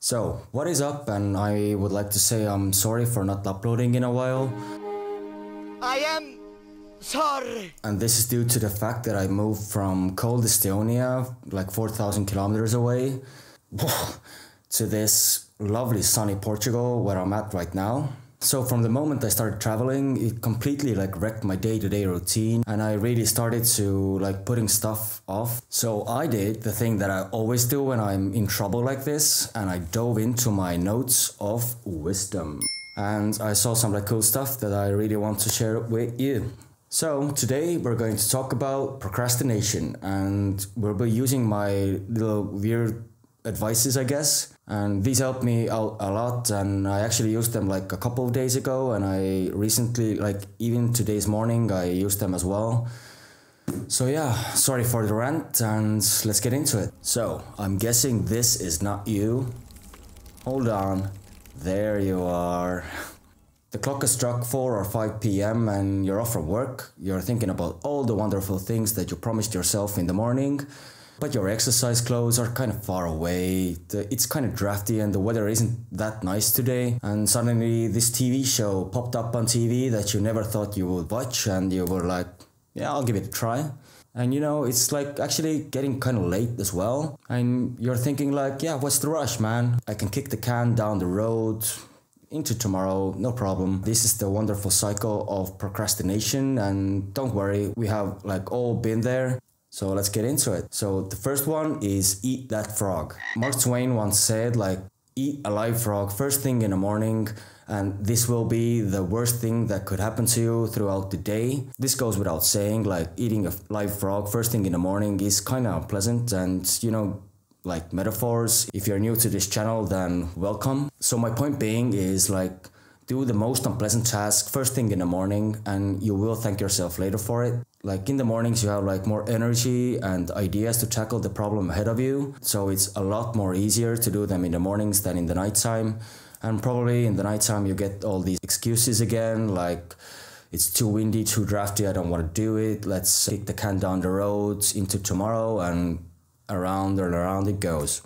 So, what is up? And I would like to say I'm sorry for not uploading in a while. I am sorry. And this is due to the fact that I moved from cold Estonia, like 4,000 kilometers away, to this lovely sunny Portugal where I'm at right now. So from the moment I started traveling, it completely wrecked my day-to-day routine, and I really started to putting stuff off. So I did the thing that I always do when I'm in trouble like this, and I dove into my notes of wisdom. And I saw some cool stuff that I really want to share with you. So today we're going to talk about procrastination, and we'll be using my little weird advices, I guess. And these helped me out a lot, and I actually used them a couple of days ago, and I recently, even today's morning, I used them as well. So yeah, sorry for the rant, and let's get into it. So, I'm guessing this is not you. Hold on. There you are. The clock has struck 4 or 5 p.m. and you're off from work. You're thinking about all the wonderful things that you promised yourself in the morning. But your exercise clothes are kind of far away, it's kind of drafty and the weather isn't that nice today, and suddenly this TV show popped up on TV that you never thought you would watch, and you were like, yeah, I'll give it a try. And it's actually getting kind of late as well, and you're thinking yeah, what's the rush, man? I can kick the can down the road into tomorrow, no problem. This is the wonderful cycle of procrastination, and don't worry, we have all been there. So let's get into it. So the first one is eat that frog. Mark Twain once said eat a live frog first thing in the morning, and this will be the worst thing that could happen to you throughout the day. This goes without saying, eating a live frog first thing in the morning is kind of unpleasant, and metaphors. If you're new to this channel, then welcome. So my point being is do the most unpleasant task first thing in the morning, and you will thank yourself later for it. In the mornings you have more energy and ideas to tackle the problem ahead of you, so it's a lot more easier to do them in the mornings than in the nighttime. And probably in the nighttime you get all these excuses again, it's too windy, too drafty, I don't want to do it, let's kick the can down the road into tomorrow, and around and around it goes.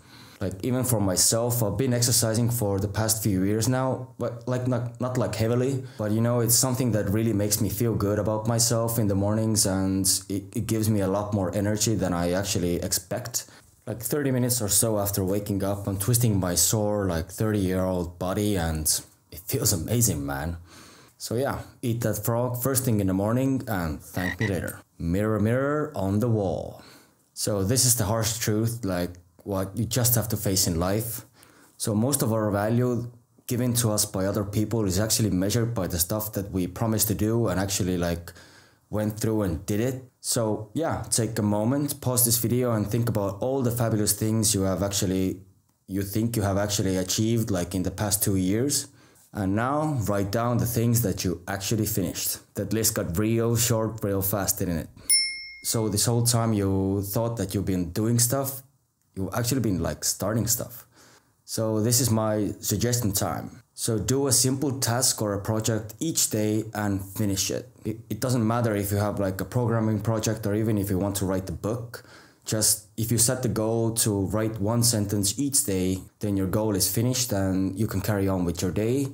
Even for myself, I've been exercising for the past few years now, but not heavily, but it's something that really makes me feel good about myself in the mornings, and it gives me a lot more energy than I actually expect. 30 minutes or so after waking up, I'm twisting my sore 30-year-old body, and it feels amazing, man. So yeah, eat that frog first thing in the morning and thank me later. Mirror, mirror on the wall. So this is the harsh truth, what you just have to face in life. So most of our value given to us by other people is actually measured by the stuff that we promised to do and actually went through and did it. So yeah, take a moment, pause this video and think about all the fabulous things you think you have actually achieved in the past 2 years. And now write down the things that you actually finished. That list got real short real fast, didn't it? So this whole time you thought that you've been doing stuff, you've actually been starting stuff. So this is my suggestion time. So do a simple task or a project each day and finish it. It doesn't matter if you have a programming project or even if you want to write a book. Just if you set the goal to write one sentence each day, then your goal is finished and you can carry on with your day.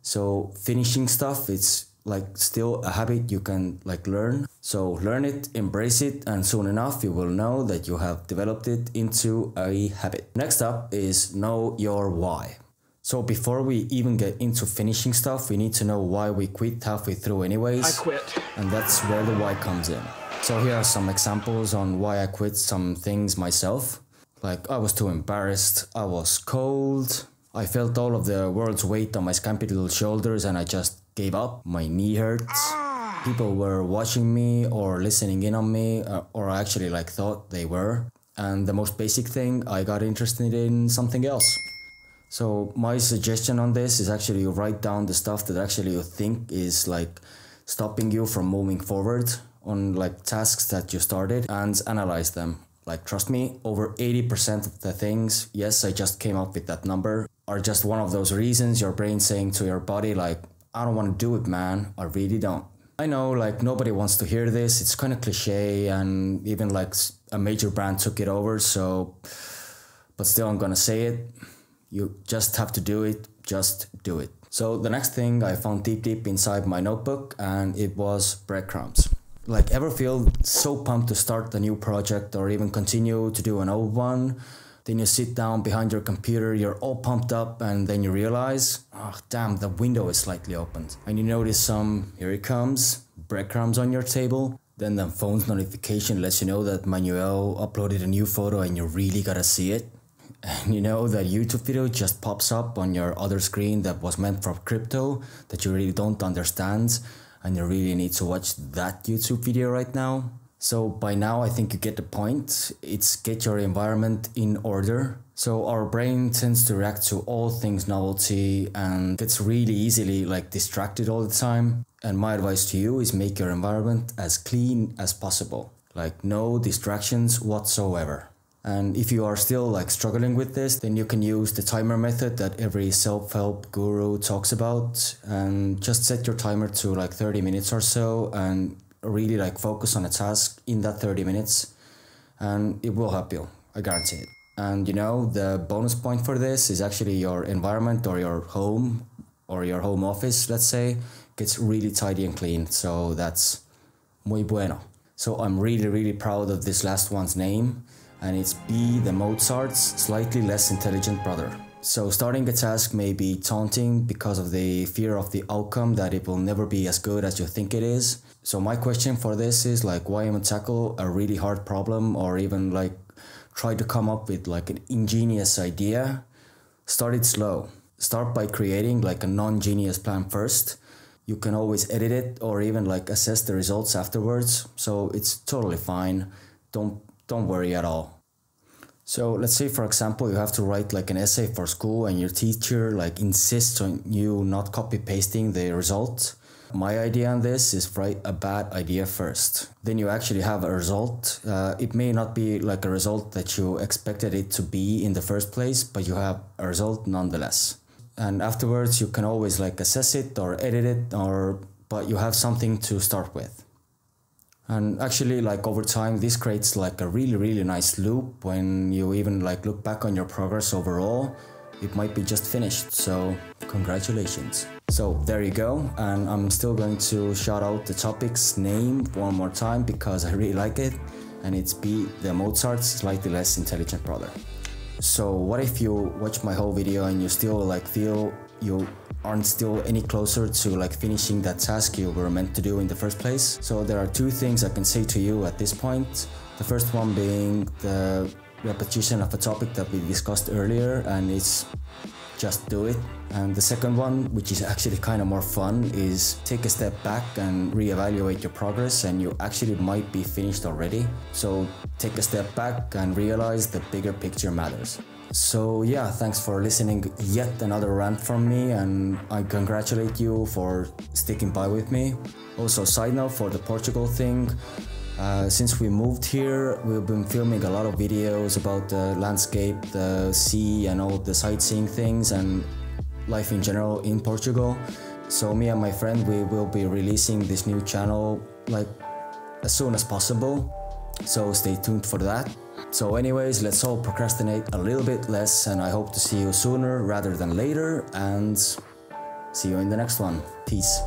So finishing stuff, it's still a habit you can learn. So learn it, embrace it, and soon enough you will know that you have developed it into a habit. Next up is know your why. So before we even get into finishing stuff, we need to know why we quit halfway through anyways. I quit. And that's where the why comes in. So here are some examples on why I quit some things myself. I was too embarrassed, I was cold, I felt all of the world's weight on my scampy little shoulders and I just gave up. My knee hurts. People were watching me or listening in on me, or I actually thought they were. And the most basic thing, I got interested in something else. So my suggestion on this is actually write down the stuff that actually you think is stopping you from moving forward on tasks that you started, and analyze them. Trust me, over 80% of the things, yes, I just came up with that number, are just one of those reasons your brain saying to your body I don't want to do it, man, I really don't. I know nobody wants to hear this, it's kind of cliche, and even a major brand took it over, so, but still I'm gonna say it. You just have to do it, just do it. So the next thing I found deep inside my notebook, and it was breadcrumbs. Like, ever feel so pumped to start a new project or even continue to do an old one? Then you sit down behind your computer, you're all pumped up, and then you realize, oh damn, the window is slightly opened. And you notice some, here it comes, breadcrumbs on your table. Then the phone's notification lets you know that Manuel uploaded a new photo and you really gotta see it. And you know that YouTube video just pops up on your other screen that was meant for crypto, that you really don't understand, and you really need to watch that YouTube video right now. So by now I think you get the point. It's get your environment in order. So our brain tends to react to all things novelty and gets really easily like distracted all the time. And my advice to you is make your environment as clean as possible. Like no distractions whatsoever. And if you are still like struggling with this, then you can use the timer method that every self-help guru talks about, and just set your timer to like 30 minutes or so and really like focus on a task in that 30 minutes, and it will help you, I guarantee it. And you know, the bonus point for this is actually your environment or your home office, let's say, gets really tidy and clean. So that's muy bueno. So I'm really proud of this last one's name, and it's Be the Mozart's slightly less intelligent brother. So starting a task may be daunting because of the fear of the outcome, that it will never be as good as you think it is. So my question for this is like, why even tackle a really hard problem or even like try to come up with like an ingenious idea? Start it slow. Start by creating like a non-genius plan first. You can always edit it or even like assess the results afterwards. So it's totally fine. Don't worry at all. So let's say, for example, you have to write like an essay for school and your teacher like insists on you not copy pasting the result. My idea on this is write a bad idea first. Then you actually have a result. It may not be like a result that you expected it to be in the first place, but you have a result nonetheless. And afterwards you can always like assess it or edit it, but you have something to start with. And actually, like over time, this creates like a really nice loop. When you even like look back on your progress overall, it might be just finished. So congratulations. So there you go. And I'm still going to shout out the topic's name one more time because I really like it. And it's Be the Mozart's slightly less intelligent brother. So what if you watch my whole video and you still like feel you aren't still any closer to like finishing that task you were meant to do in the first place? So there are two things I can say to you at this point. The first one being the repetition of a topic that we discussed earlier, and it's just do it. And the second one, which is actually kind of more fun, is take a step back and reevaluate your progress, and you actually might be finished already. So take a step back and realize the bigger picture matters. So yeah, thanks for listening yet another rant from me, and I congratulate you for sticking by with me. Also, side note for the Portugal thing, since we moved here, we've been filming a lot of videos about the landscape, the sea, and all the sightseeing things and life in general in Portugal. So me and my friend, we will be releasing this new channel like as soon as possible. So stay tuned for that. So anyways, let's all procrastinate a little bit less, and I hope to see you sooner rather than later, and see you in the next one. Peace.